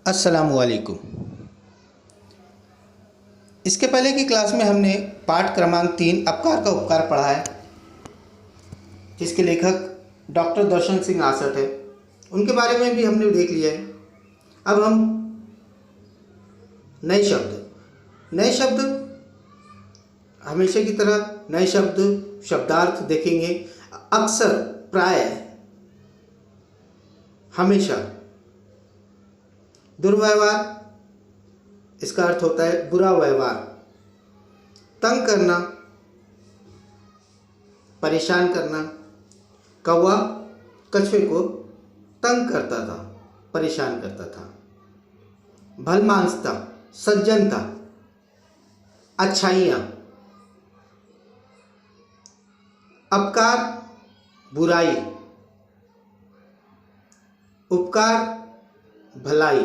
अस्सलामुअलैकुम। इसके पहले की क्लास में हमने पाठ क्रमांक 3 अपकार का उपकार पढ़ा है, जिसके लेखक डॉक्टर दर्शन सिंह आसठ है। उनके बारे में भी हमने देख लिया है। अब हम नए शब्द हमेशा की तरह नए शब्दार्थ देखेंगे। अक्सर, प्रायः, हमेशा। दुर्व्यवहार, इसका अर्थ होता है बुरा व्यवहार। तंग करना, परेशान करना। कौवा कछुए को तंग करता था, परेशान करता था। भलमानसता, सज्जनता, अच्छाइयाँ। अपकार, बुराई। उपकार, भलाई।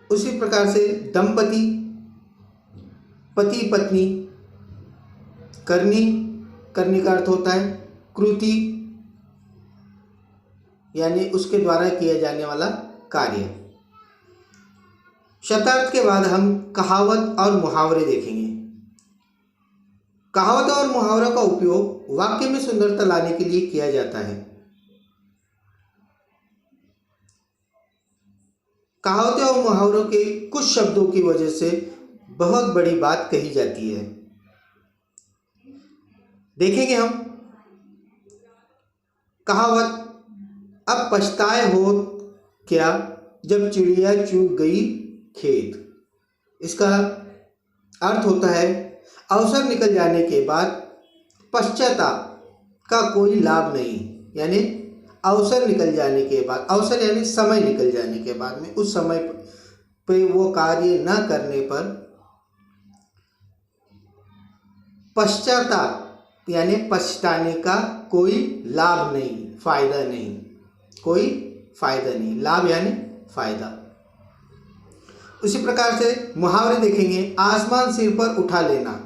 उसी प्रकार से दंपति, पति पत्नी। करनी का अर्थ होता है कृति, यानी उसके द्वारा किया जाने वाला कार्य। शब्दार्थ के बाद हम कहावत और मुहावरे देखेंगे। कहावत और मुहावरा का उपयोग वाक्य में सुंदरता लाने के लिए किया जाता है। कहावतें और मुहावरों के कुछ शब्दों की वजह से बहुत बड़ी बात कही जाती है। देखेंगे हम कहावत, अब पछताए हो क्या जब चिड़िया चूग गई खेत। इसका अर्थ होता है अवसर निकल जाने के बाद पश्चाताप का कोई लाभ नहीं। यानी अवसर निकल जाने के बाद, अवसर यानी समय निकल जाने के बाद में, उस समय पे वो कार्य न करने पर पश्चाताप यानी पछताने का कोई लाभ नहीं, फायदा नहीं। कोई फायदा नहीं, लाभ यानी फायदा। उसी प्रकार से मुहावरे देखेंगे। आसमान सिर पर उठा लेना,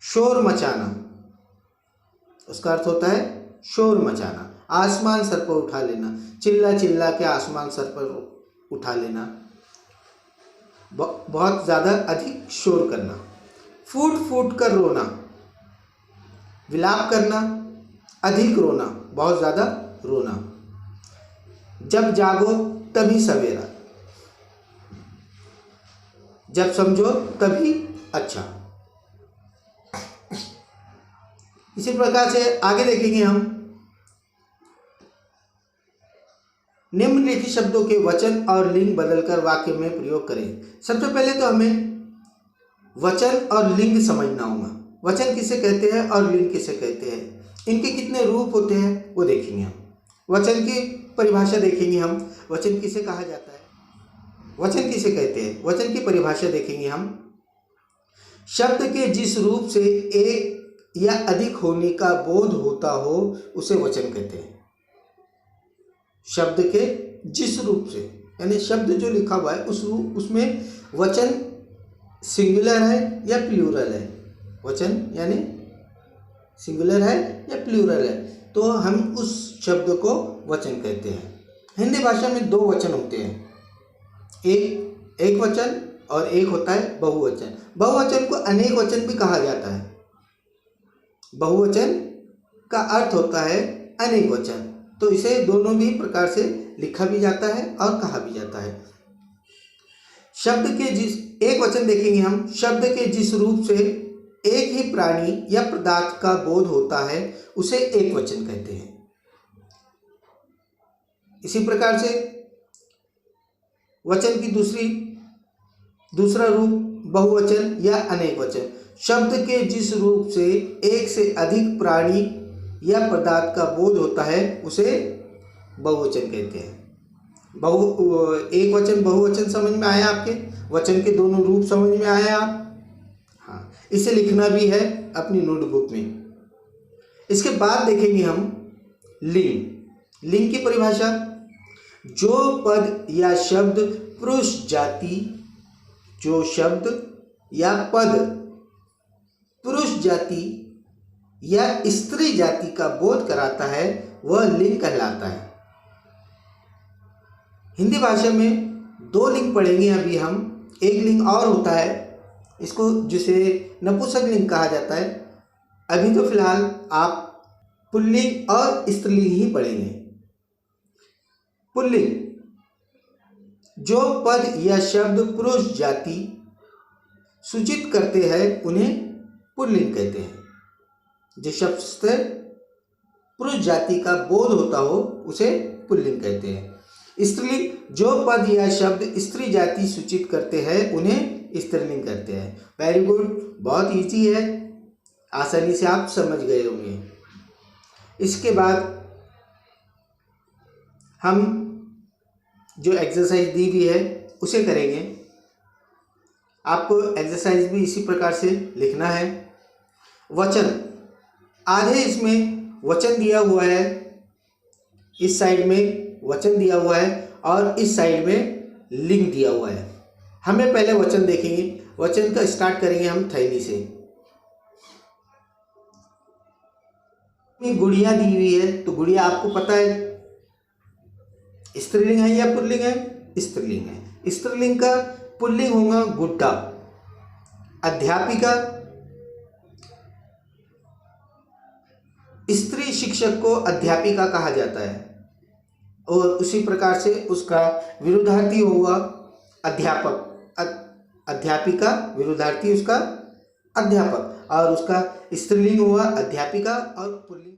शोर मचाना। उसका अर्थ होता है शोर मचाना। आसमान सर पर उठा लेना, चिल्ला चिल्ला के आसमान सर पर उठा लेना, बहुत ज़्यादा अधिक शोर करना। फूट फूट कर रोना, विलाप करना, अधिक रोना, बहुत ज़्यादा रोना। जब जागो तभी सवेरा, जब समझो तभी अच्छा। इसी प्रकार से आगे देखेंगे हम निम्नलिखित शब्दों के वचन और लिंग बदलकर वाक्य में प्रयोग करें। सबसे पहले तो हमें वचन और लिंग समझना होगा। वचन किसे कहते हैं और लिंग किसे कहते हैं, इनके कितने रूप होते हैं वो देखेंगे हम। वचन की परिभाषा देखेंगे हम, वचन किसे कहा जाता है, वचन किसे कहते हैं। वचन की परिभाषा देखेंगे हम। शब्द के जिस रूप से एक या अधिक होने का बोध होता हो उसे वचन कहते हैं। शब्द के जिस रूप से, यानी शब्द जो लिखा हुआ है उसमें वचन सिंगुलर है या प्लूरल है। वचन यानी सिंगुलर है या प्लूरल है, तो हम उस शब्द को वचन कहते हैं। हिंदी भाषा में दो वचन होते हैं, एक वचन और एक होता है बहुवचन। बहुवचन को अनेक वचन भी कहा जाता है। बहुवचन का अर्थ होता है अनेक वचन, तो इसे दोनों भी प्रकार से लिखा भी जाता है और कहा भी जाता है। शब्द के जिस एक वचन देखेंगे हम। शब्द के जिस रूप से एक ही प्राणी या पदार्थ का बोध होता है उसे एक वचन कहते हैं। इसी प्रकार से वचन की दूसरा रूप बहुवचन या अनेक वचन। शब्द के जिस रूप से एक से अधिक प्राणी या पदार्थ का बोध होता है उसे बहुवचन कहते हैं। एक वचन बहुवचन समझ में आया आपके? वचन के दोनों रूप समझ में आया आप? हाँ, इसे लिखना भी है अपनी नोटबुक में। इसके बाद देखेंगे हम लिंग। लिंग की परिभाषा, जो पद या शब्द पुरुष जाति, जो शब्द या पद पुरुष जाति या स्त्री जाति का बोध कराता है वह लिंग कहलाता है। हिंदी भाषा में 2 लिंग पढ़ेंगे अभी हम। एक लिंग और होता है, इसको जिसे नपुंसक लिंग कहा जाता है। अभी तो फिलहाल आप पुल्लिंग और स्त्रीलिंग ही पढ़ेंगे। पुल्लिंग, जो पद या शब्द पुरुष जाति सूचित करते हैं उन्हें पुल्लिंग कहते हैं। जिस शब्द से पुरुष जाति का बोध होता हो उसे पुल्लिंग कहते हैं। स्त्रीलिंग, जो पद या शब्द स्त्री जाति सूचित करते हैं उन्हें स्त्रीलिंग कहते हैं। वेरी गुड, बहुत इजी है, आसानी से आप समझ गए होंगे। इसके बाद हम जो एक्सरसाइज दी हुई है उसे करेंगे। आपको एक्सरसाइज भी इसी प्रकार से लिखना है। वचन, आधे इसमें वचन दिया हुआ है, इस साइड में वचन दिया हुआ है और इस साइड में लिंग दिया हुआ है। हमें पहले वचन देखेंगे। वचन का स्टार्ट करेंगे हम थैली से। गुड़िया दी हुई है, तो गुड़िया आपको पता है स्त्रीलिंग है या पुल्लिंग है? स्त्रीलिंग है। स्त्रीलिंग का पुल्लिंग होगा गुड्डा। अध्यापिका, स्त्री शिक्षक को अध्यापिका कहा जाता है और उसी प्रकार से उसका विरुद्धार्थी होगा अध्यापक। अध्यापिका विरुद्धार्थी उसका अध्यापक, और उसका स्त्रीलिंग हुआ अध्यापिका और पुल्लिंग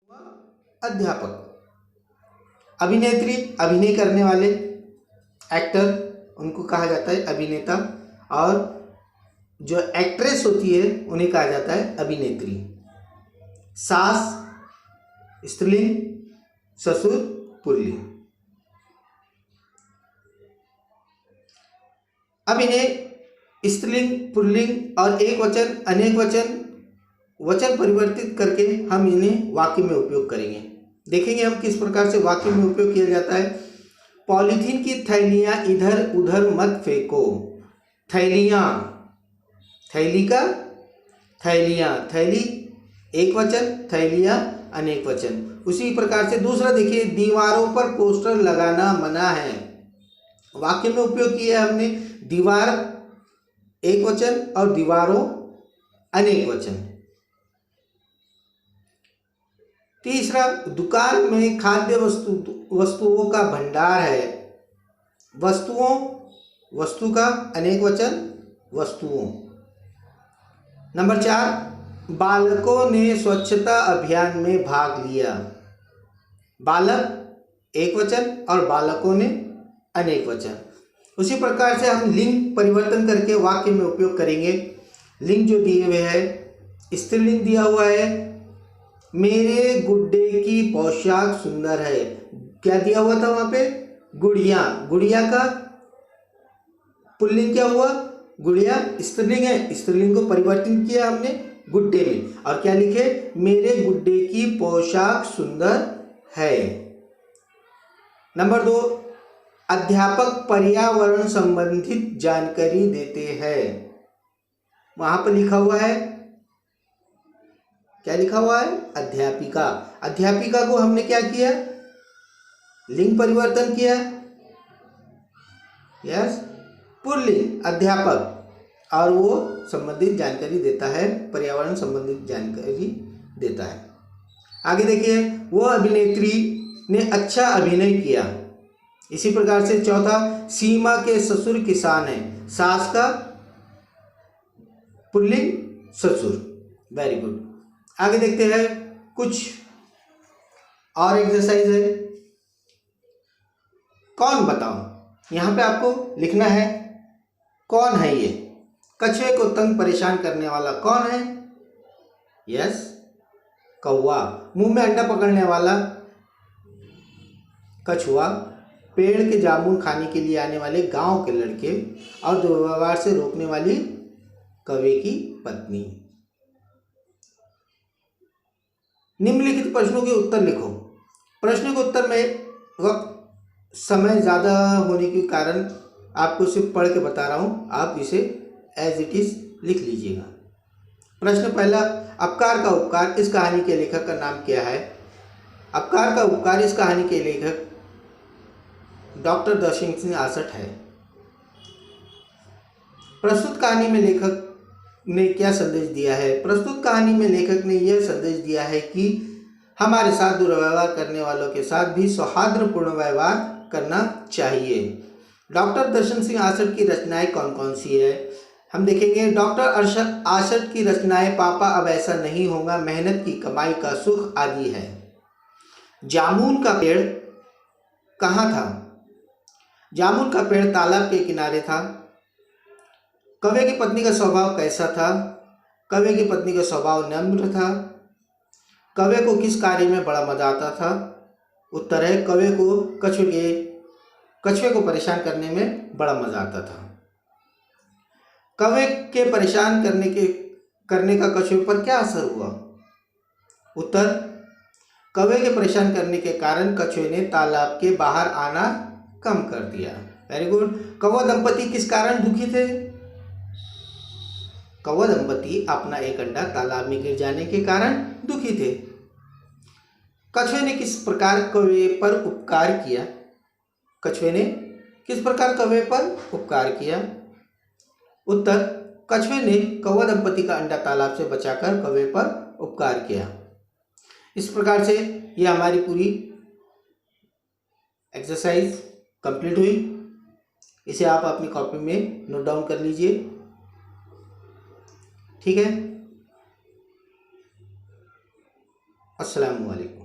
हुआ अध्यापक। अभिनेत्री, अभिनय करने वाले एक्टर, उनको कहा जाता है अभिनेता, और जो एक्ट्रेस होती है उन्हें कहा जाता है अभिनेत्री। सास स्त्रीलिंग, ससुर पुल्लिंग। अब इन्हें स्त्रीलिंग, पुल्लिंग और एक वचन, अनेक वचन, वचन परिवर्तित करके हम इन्हें वाक्य में उपयोग करेंगे। देखेंगे हम किस प्रकार से वाक्य में उपयोग किया जाता है। पॉलीथीन की थैलियाँ इधर उधर मत फेंको। थैलियाँ, थैली का थैलियाँ, थैली एक वचन, थैलियाँ अनेक वचन। उसी प्रकार से दूसरा देखिए, दीवारों पर पोस्टर लगाना मना है। वाक्य में उपयोग किया है हमने दीवार एक वचन और दीवारों अनेक वचन। तीसरा, दुकान में खाद्य वस्तुओं का भंडार है। वस्तुओं, वस्तु का अनेक वचन वस्तुओं। नंबर 4, बालकों ने स्वच्छता अभियान में भाग लिया। बालक एक वचन और बालकों ने अनेक वचन। उसी प्रकार से हम लिंग परिवर्तन करके वाक्य में उपयोग करेंगे। लिंग जो दिए हुए है, स्त्रीलिंग दिया हुआ है, मेरे गुड्डे की पोशाक सुंदर है। क्या दिया हुआ था वहाँ पे? गुड़िया। गुड़िया का पुल्लिंग क्या हुआ? गुड़िया स्त्रीलिंग है, स्त्रीलिंग को परिवर्तन किया हमने गुड्डे में, और क्या लिखे? मेरे गुड्डे की पोशाक सुंदर है। नंबर 2, अध्यापक पर्यावरण संबंधित जानकारी देते हैं। वहां पर लिखा हुआ है, क्या लिखा हुआ है? अध्यापिका। अध्यापिका को हमने क्या किया? लिंग परिवर्तन किया। यस, पुल्लिंग अध्यापक, और वो संबंधित जानकारी देता है, पर्यावरण संबंधित जानकारी देता है। आगे देखिए, वो अभिनेत्री ने अच्छा अभिनय किया। इसी प्रकार से चौथा, सीमा के ससुर किसान हैं। सास का पुल्लिंग ससुर। Very good. आगे देखते हैं, कुछ और एक्सरसाइज है। कौन बताओ, यहां पे आपको लिखना है कौन है ये। कछुए को तंग परेशान करने वाला कौन है? यस, कौवा। मुंह में अंडा पकड़ने वाला कछुआ। पेड़ के जामुन खाने के लिए आने वाले गांव के लड़के, और दुर्व्यवहार से रोकने वाली कौवे की पत्नी। निम्नलिखित प्रश्नों के उत्तर लिखो। प्रश्न के उत्तर में वक्त समय ज़्यादा होने के कारण आपको सिर्फ पढ़ के बता रहा हूँ, आप इसे एज इट इज़ लिख लीजिएगा। प्रश्न पहला, अपकार का उपकार इस कहानी के लेखक का नाम क्या है? अपकार का उपकार इस कहानी के लेखक डॉक्टर दर्शन सिंह आसठ है। प्रस्तुत कहानी में लेखक ने क्या संदेश दिया है? प्रस्तुत कहानी में लेखक ने यह संदेश दिया है कि हमारे साथ दुर्व्यवहार करने वालों के साथ भी सौहार्दपूर्ण व्यवहार करना चाहिए। डॉक्टर दर्शन सिंह आसठ की रचनाएं कौन कौन सी है? हम देखेंगे डॉक्टर आसठ की रचनाएं पापा अब ऐसा नहीं होगा, मेहनत की कमाई का सुख आदि है। जामुन का पेड़ कहाँ था? जामुन का पेड़ तालाब के किनारे था। कौवे की पत्नी का स्वभाव कैसा था? कौवे की पत्नी का स्वभाव नम्र था। कौवे को किस कार्य में बड़ा मजा आता था? उत्तर है कौवे को कछुए को परेशान करने में बड़ा मजा आता था। कौवे के परेशान करने का कछुए पर क्या असर हुआ? उत्तर, कौवे के परेशान करने के कारण कछुए ने तालाब के बाहर आना कम कर दिया। Very good. कौवा दंपति किस कारण दुखी थे? कौवा दंपति अपना एक अंडा तालाब में गिर जाने के कारण दुखी थे। कछुए ने किस प्रकार कौवे पर उपकार किया? कछुए ने किस प्रकार कौवे पर उपकार किया? उत्तर, कछुए ने कौवा दंपति का अंडा तालाब से बचाकर कौवे पर उपकार किया। इस प्रकार से यह हमारी पूरी एक्सरसाइज कंप्लीट हुई। इसे आप अपनी कॉपी में नोट डाउन कर लीजिए। ठीक है। अस्सलाम वालेकुम।